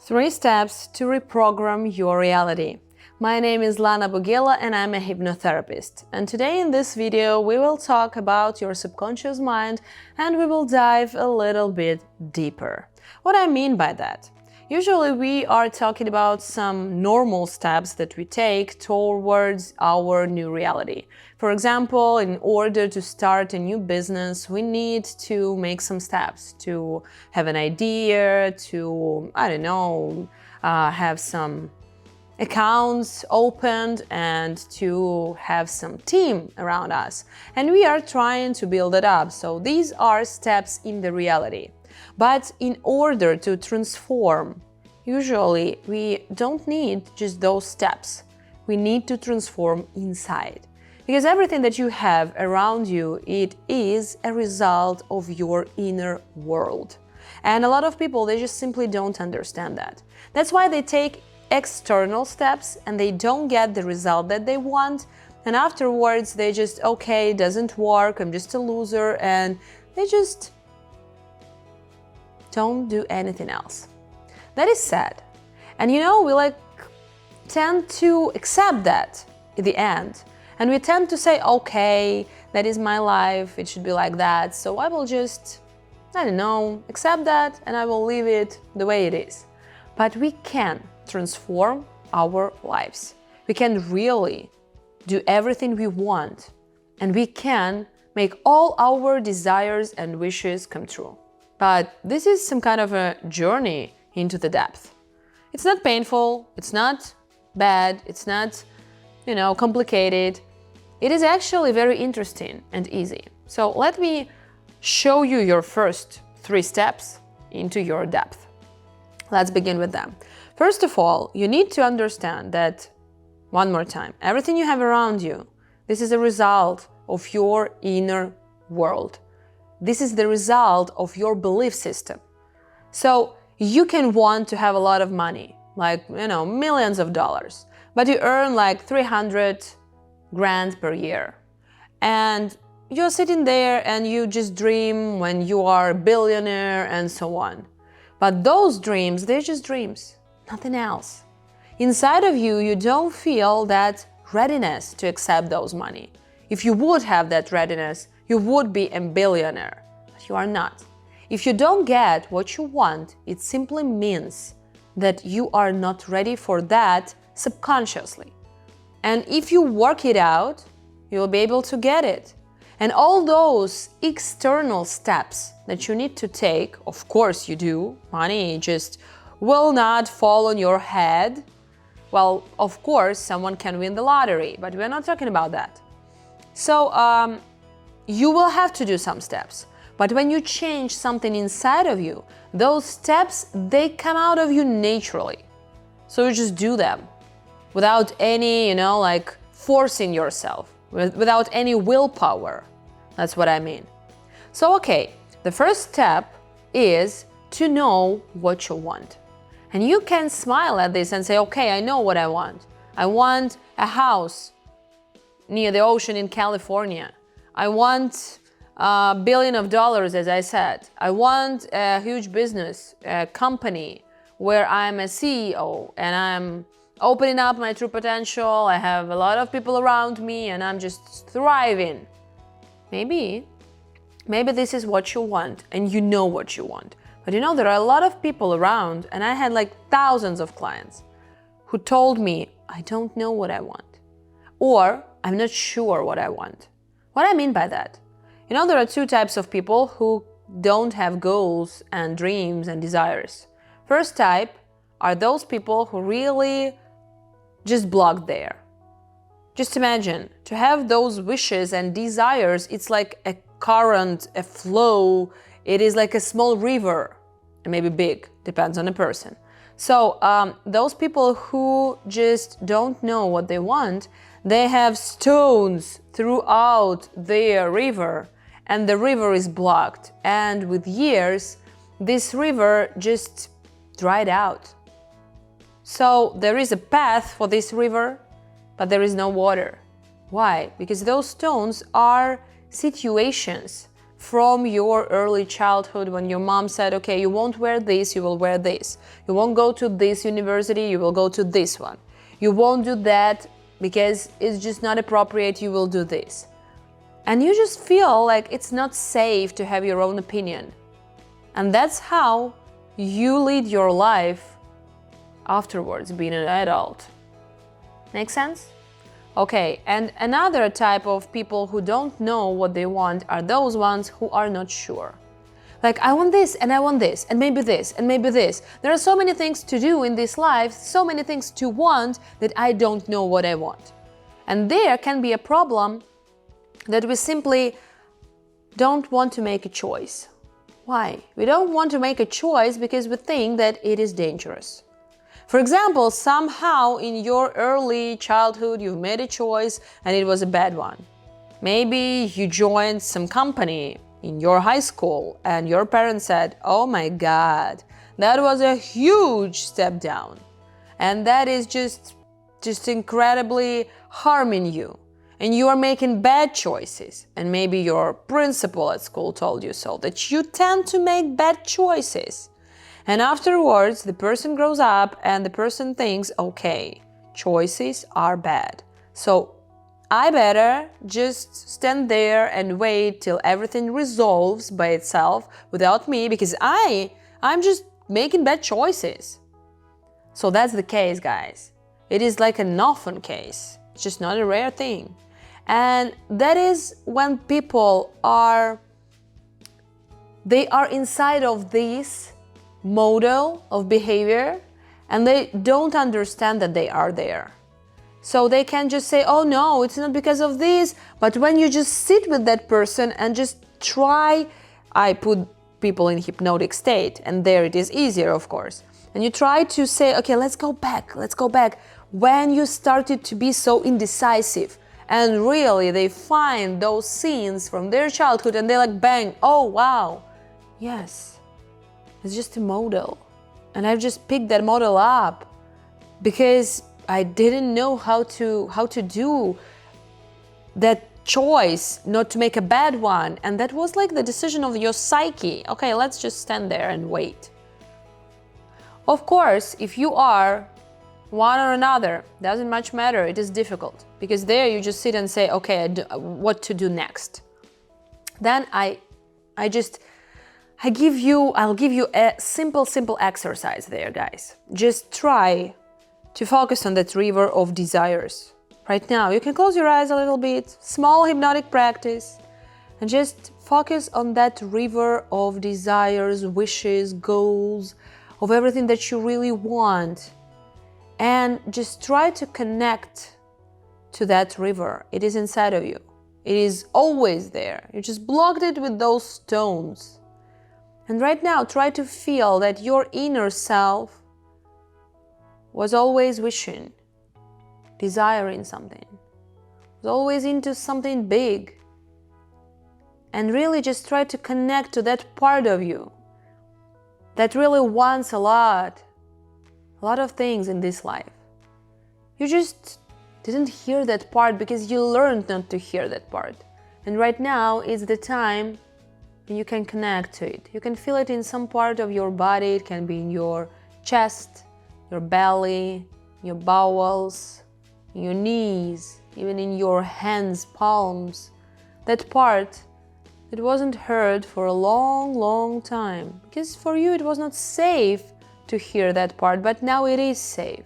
3 steps to reprogram your reality. My name is Lana Bugela and I'm a hypnotherapist. And today in this video we will talk about your subconscious mind and we will dive a little bit deeper. What I mean by that? Usually we are talking about some normal steps that we take towards our new reality. For example, in order to start a new business, we need to make some steps to have an idea, to, have some accounts opened and to have some team around us. And we are trying to build it up. So these are steps in the reality. But in order to transform, usually we don't need just those steps. We need to transform inside. Because everything that you have around you, it is a result of your inner world. And a lot of people, they just simply don't understand that. That's why they take external steps and they don't get the result that they want. And afterwards, they just, okay, it doesn't work, I'm just a loser, and they just don't do anything else. That is sad. And we tend to accept that in the end. And we tend to say, okay, that is my life, it should be like that. So I will just, accept that and I will leave it the way it is. But we can transform our lives. We can really do everything we want. And we can make all our desires and wishes come true. But this is some kind of a journey into the depth. It's not painful, it's not bad, it's not, complicated. It is actually very interesting and easy. So let me show you your first 3 steps into your depth. Let's begin with them. First of all, you need to understand that, one more time, everything you have around you, this is a result of your inner world. This is the result of your belief system. So you can want to have a lot of money, millions of dollars, but you earn 300 grand per year. And you're sitting there and you just dream when you are a billionaire and so on. But those dreams, they're just dreams, nothing else. Inside of you, you don't feel that readiness to accept those money. If you would have that readiness, you would be a billionaire, but you are not. If you don't get what you want, it simply means that you are not ready for that subconsciously. And if you work it out, you'll be able to get it. And all those external steps that you need to take, of course you do, money just will not fall on your head. Well, of course, someone can win the lottery, but we're not talking about that. So you will have to do some steps. But when you change something inside of you, those steps, they come out of you naturally. So you just do them without any, forcing yourself, without any willpower. That's what I mean. So, okay, the first step is to know what you want. And you can smile at this and say, okay, I know what I want. I want a house near the ocean in California. I want $1 billion, as I said. I want a huge business, a company where I'm a CEO and I'm opening up my true potential. I have a lot of people around me and I'm just thriving. Maybe this is what you want and you know what you want. But there are a lot of people around, and I had thousands of clients who told me, I don't know what I want, or I'm not sure what I want. What I mean by that? There are 2 types of people who don't have goals and dreams and desires. First type are those people who really just block there. Just imagine, to have those wishes and desires, it's like a current, a flow. It is like a small river, and maybe big, depends on the person. So those people who just don't know what they want, they have stones throughout their river, and the river is blocked. And with years, this river just dried out. So there is a path for this river, but there is no water. Why? Because those stones are situations from your early childhood when your mom said, okay, you won't wear this, you will wear this. You won't go to this university, you will go to this one. You won't do that because it's just not appropriate, you will do this. And you just feel like it's not safe to have your own opinion. And that's how you lead your life afterwards, being an adult. Make sense? Okay, and another type of people who don't know what they want are those ones who are not sure. Like, I want this, and I want this, and maybe this, and maybe this. There are so many things to do in this life, so many things to want, that I don't know what I want. And there can be a problem that we simply don't want to make a choice. Why? We don't want to make a choice because we think that it is dangerous. For example, somehow in your early childhood you've made a choice and it was a bad one. Maybe you joined some company in your high school and your parents said, oh my God, that was a huge step down. And that is just incredibly harming you. And you are making bad choices. And maybe your principal at school told you so, that you tend to make bad choices. And afterwards, the person grows up and the person thinks, okay, choices are bad. So I better just stand there and wait till everything resolves by itself without me, because I'm just making bad choices. So that's the case, guys. It is like an often case. It's just not a rare thing. And that is when people are inside of this model of behavior and they don't understand that they are there. So they can just say, oh no, it's not because of this. But when you just sit with that person and just try, I put people in hypnotic state, and there it is easier, of course. And you try to say, okay, let's go back. When you started to be so indecisive, and really they find those scenes from their childhood and they like, bang, oh wow, yes. It's just a model. And I've just picked that model up because I didn't know how to do that choice, not to make a bad one. And that was like the decision of your psyche. Okay, let's just stand there and wait. Of course, if you are one or another, doesn't much matter, it is difficult. Because there you just sit and say, okay, what to do next. Then I'll give you a simple exercise there, guys. Just try to focus on that river of desires. Right now, you can close your eyes a little bit, small hypnotic practice, and just focus on that river of desires, wishes, goals, of everything that you really want. And just try to connect to that river. It is inside of you. It is always there. You just blocked it with those stones. And right now, try to feel that your inner self was always wishing, desiring something, was always into something big. And really just try to connect to that part of you that really wants a lot of things in this life. You just didn't hear that part because you learned not to hear that part. And right now is the time when you can connect to it. You can feel it in some part of your body. It can be in your chest, your belly, your bowels, your knees, even in your hands, palms. That part, it wasn't heard for a long time because for you it was not safe to hear that part, but now it is safe.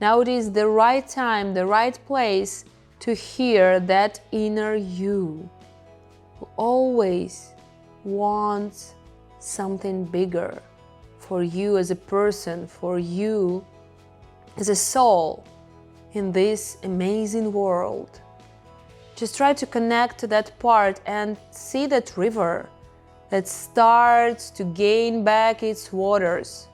Now it is the right time, the right place to hear that inner you who always wants something bigger for you as a person, for you as a soul in this amazing world. Just try to connect to that part and see that river that starts to gain back its waters.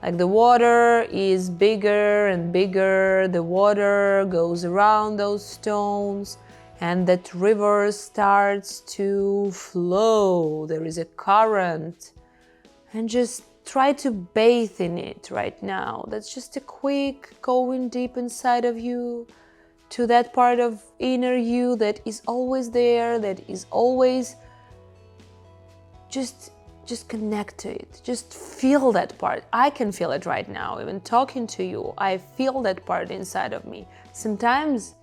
Like the water is bigger and bigger, the water goes around those stones, and that river starts to flow. There is a current, and just try to bathe in it right now. That's just a quick going deep inside of you to that part of inner you that is always there, that is always just connect to it. Just feel that part. I can feel it right now. Even talking to you, I feel that part inside of me. Sometimes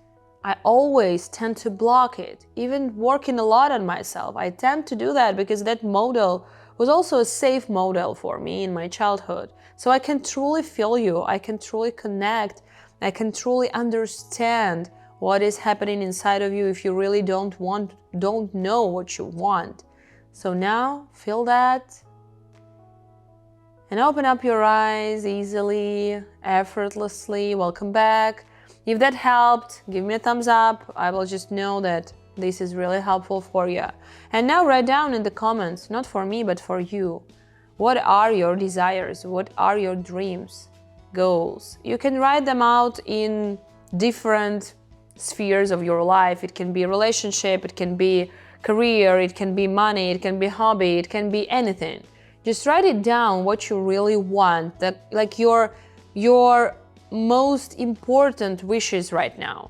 I always tend to block it. Even working a lot on myself, I tend to do that because that model was also a safe model for me in my childhood. So I can truly feel you. I can truly connect. I can truly understand what is happening inside of you if you really don't know what you want. So now feel that and open up your eyes easily, effortlessly. Welcome back. If that helped, give me a thumbs up. I will just know that this is really helpful for you. And now write down in the comments, not for me, but for you. What are your desires? What are your dreams, goals? You can write them out in different spheres of your life. It can be a relationship, it can be career, it can be money, it can be hobby, it can be anything. Just write it down what you really want, that like your most important wishes right now.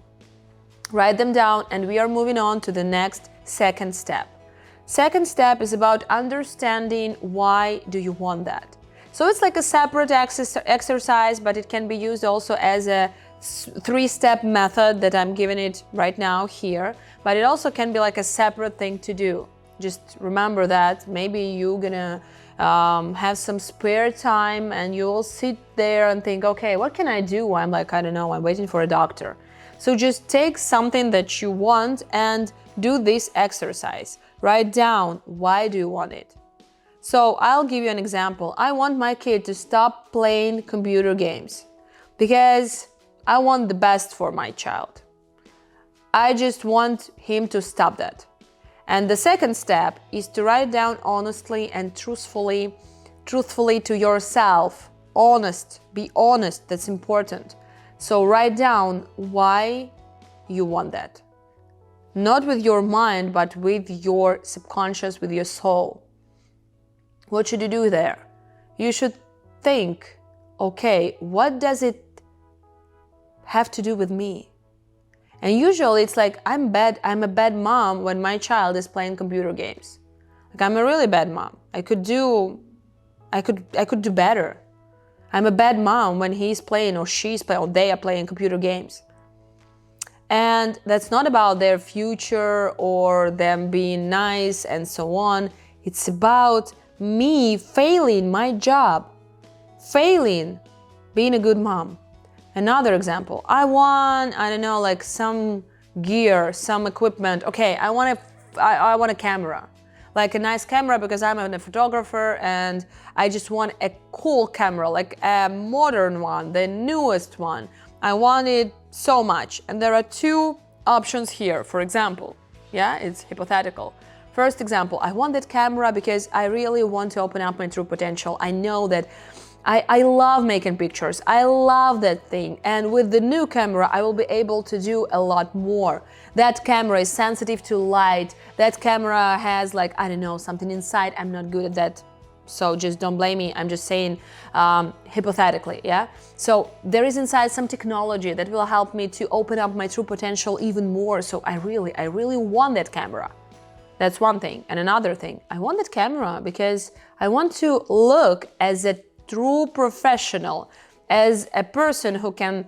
Write them down and we are moving on to the next second step. Second step is about understanding why do you want that. So it's like a separate exercise, but it can be used also as a 3-step method that I'm giving it right now here. But it also can be like a separate thing to do. Just remember that maybe you're gonna have some spare time and you'll sit there and think, okay, what can I do? I'm like, I don't know, I'm waiting for a doctor. So just take something that you want and do this exercise. Write down, why do you want it? So I'll give you an example. I want my kid to stop playing computer games because I want the best for my child. I just want him to stop that. And the second step is to write down honestly and truthfully to yourself. Be honest, that's important. So write down why you want that. Not with your mind, but with your subconscious, with your soul. What should you do there? You should think, okay, what does it have to do with me? And usually it's like, I'm a bad mom when my child is playing computer games. Like I'm a really bad mom. I could do better. I'm a bad mom when he's playing or she's playing or they are playing computer games. And that's not about their future or them being nice and so on. It's about me failing my job, failing being a good mom. Another example, I want, I don't know, like some gear, some equipment. Okay, I want a camera, like a nice camera because I'm a photographer and I just want a cool camera, like a modern one, the newest one. I want it so much. And there are 2 options here, for example. Yeah, it's hypothetical. First example, I want that camera because I really want to open up my true potential. I know that I love making pictures. I love that thing. And with the new camera, I will be able to do a lot more. That camera is sensitive to light. That camera has like, I don't know, something inside. I'm not good at that. So just don't blame me. I'm just saying hypothetically, yeah? So there is inside some technology that will help me to open up my true potential even more. So I really want that camera. That's one thing. And another thing, I want that camera because I want to look as a true professional, as a person who can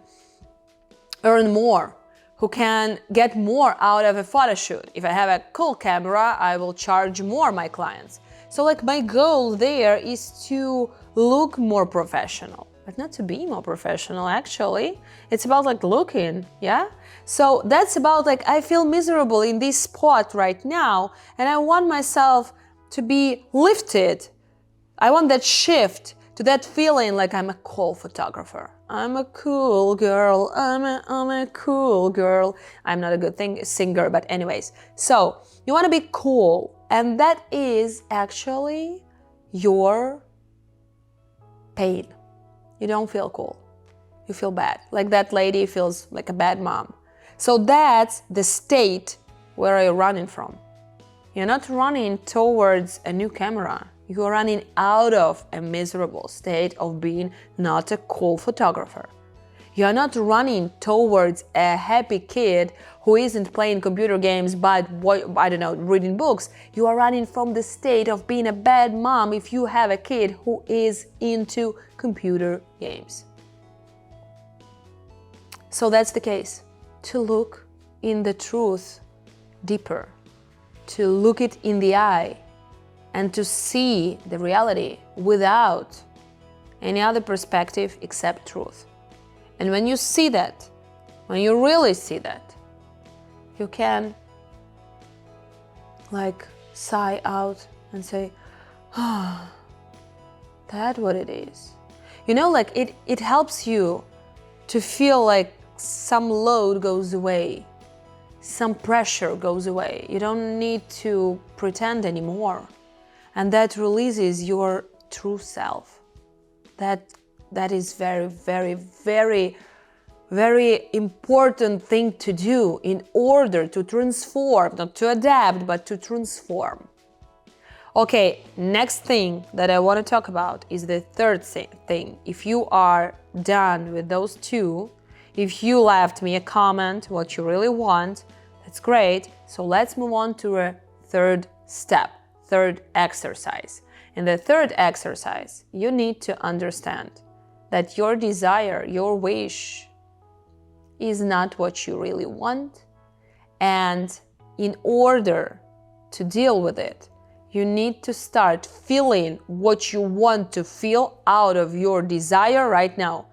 earn more, who can get more out of a photo shoot. If I have a cool camera, I will charge more my clients. So like my goal there is to look more professional, but not to be more professional actually. It's about like looking, yeah? So that's about like, I feel miserable in this spot right now and I want myself to be lifted. I want that shift to that feeling like I'm a cool photographer. I'm a cool girl. I'm a cool girl. I'm not a good singer, but anyways. So you want to be cool, and that is actually your pain. You don't feel cool. You feel bad. Like that lady feels like a bad mom. So that's the state where you're running from. You're not running towards a new camera. You're running out of a miserable state of being not a cool photographer. You're not running towards a happy kid who isn't playing computer games but, I don't know, reading books. You are running from the state of being a bad mom if you have a kid who is into computer games. So that's the case. To look in the truth deeper, to look it in the eye, and to see the reality without any other perspective except truth. And when you see that, when you really see that, you can like sigh out and say, ah, that's what it is. You know, like it helps you to feel like some load goes away, some pressure goes away. You don't need to pretend anymore. And that releases your true self. That is very, very, very, very important thing to do in order to transform, not to adapt, but to transform. Okay, next thing that I want to talk about is the third thing. If you are done with those two, if you left me a comment, what you really want, that's great. So let's move on to a third step, third exercise. In the third exercise, you need to understand that your desire, your wish is not what you really want. And in order to deal with it, you need to start feeling what you want to feel out of your desire right now.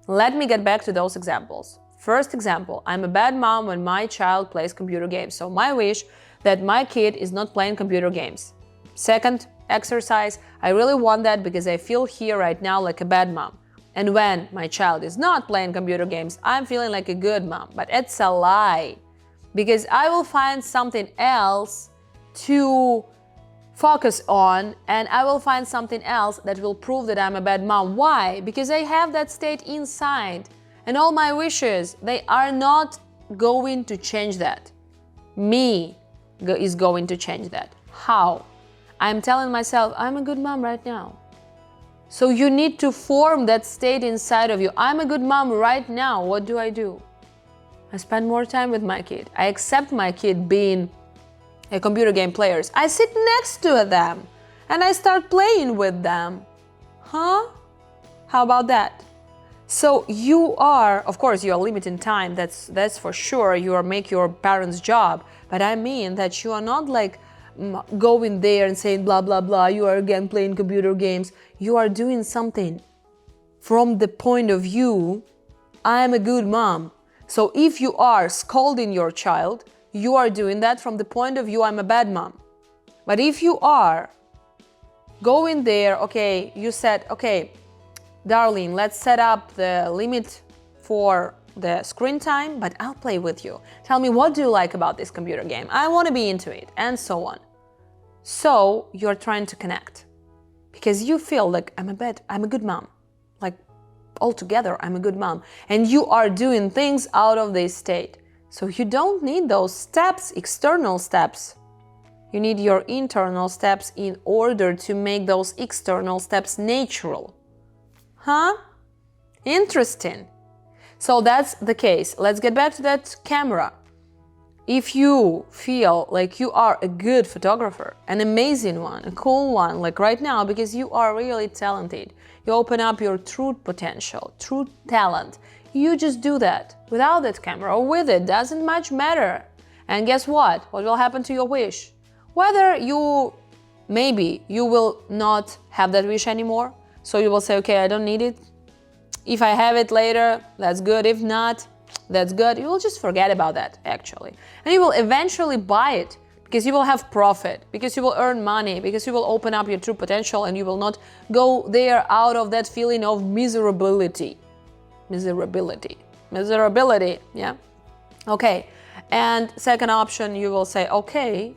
Let me get back to those examples. First example, I'm a bad mom when my child plays computer games. So my wish that my kid is not playing computer games. Second exercise, I really want that because I feel here right now like a bad mom. And when my child is not playing computer games, I'm feeling like a good mom. But it's a lie, because I will find something else to focus on, and I will find something else that will prove that I'm a bad mom. Why? Because I have that state inside, and all my wishes, they are not going to change that. Me is going to change that. How? I'm telling myself, I'm a good mom right now. So you need to form that state inside of you. I'm a good mom right now. What do? I spend more time with my kid. I accept my kid being a computer game players. I sit next to them and I start playing with them. Huh? How about that? So you are, of course, you are limiting time. That's for sure. You are make your parents' job. But I mean that you are not like going there and saying blah blah blah, you are again playing computer games. You are doing something from the point of view, I am a good mom. So if you are scolding your child, you are doing that from the point of view, I'm a bad mom. But if you are going there, okay, you said, okay, darling, let's set up the limit for the screen time, but I'll play with you. Tell me, what do you like about this computer game? I want to be into it, and so on. So you're trying to connect because you feel like I'm a good mom. Like altogether, I'm a good mom. And you are doing things out of this state. So you don't need those steps, external steps. You need your internal steps in order to make those external steps natural. Huh? Interesting. So that's the case. Let's get back to that camera. If you feel like you are a good photographer, an amazing one, a cool one, like right now, because you are really talented, you open up your true potential, true talent, you just do that without that camera or with it, doesn't much matter. And guess what? What will happen to your wish? Whether maybe you will not have that wish anymore, so you will say, okay, I don't need it. If I have it later, that's good. If not, that's good. You will just forget about that, actually. And you will eventually buy it because you will have profit, because you will earn money, because you will open up your true potential and you will not go there out of that feeling of miserability, yeah? Okay, and second option, you will say, okay,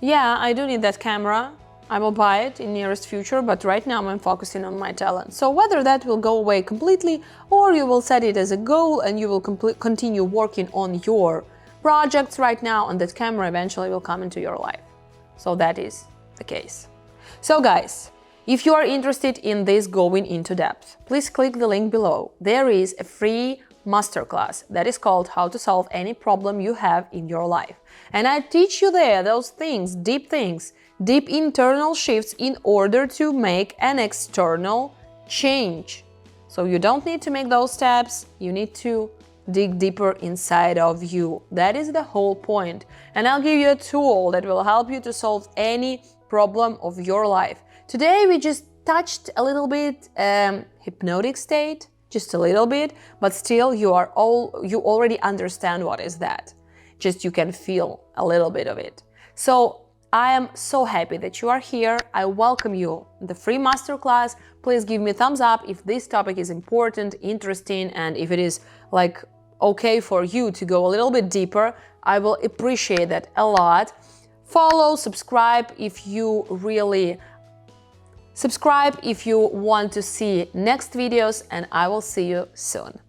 yeah, I do need that camera. I will buy it in nearest future, but right now I'm focusing on my talent. So whether that will go away completely or you will set it as a goal and you will continue working on your projects right now, and that camera eventually will come into your life. So that is the case. So guys, if you are interested in this going into depth, please click the link below. There is a free masterclass that is called How to Solve Any Problem You Have in Your Life. And I teach you there those things, deep internal shifts in order to make an external change. So you don't need to make those steps, you need to dig deeper inside of you. That is the whole point. And I'll give you a tool that will help you to solve any problem of your life. Today we just touched a little bit hypnotic state, just a little bit, but still you already understand what is that. Just you can feel a little bit of it. So I am so happy that you are here. I welcome you in the free masterclass. Please give me a thumbs up if this topic is important, interesting, and if it is like okay for you to go a little bit deeper. I will appreciate that a lot. Follow, subscribe if you want to see next videos, and I will see you soon.